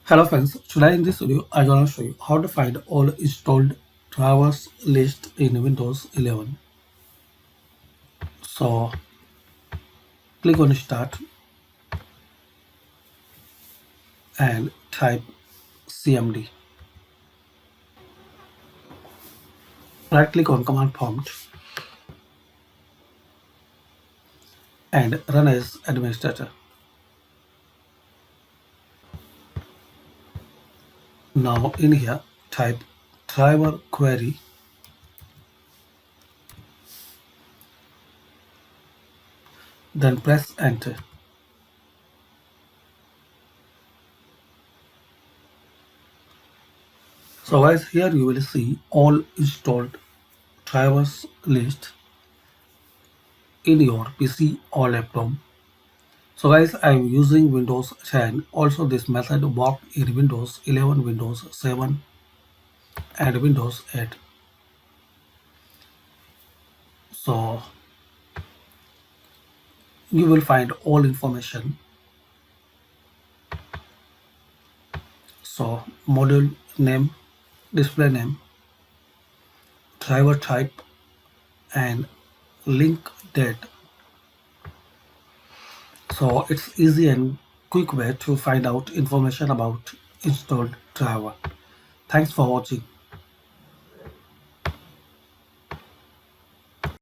Hello friends, today in this video I'm gonna show you how to find all installed drivers list in Windows 11. So click on start and type cmd. Right click on command prompt and run as administrator. Now in here type driver query, then press enter. So guys, here you will see all installed drivers list in your PC or laptop. So guys, I'm using Windows 10. Also this method worked in Windows 11, Windows 7 and Windows 8. So you will find all information. So module name, display name, driver type and link date. So it's easy and quick way to find out information about installed driver. Thanks for watching.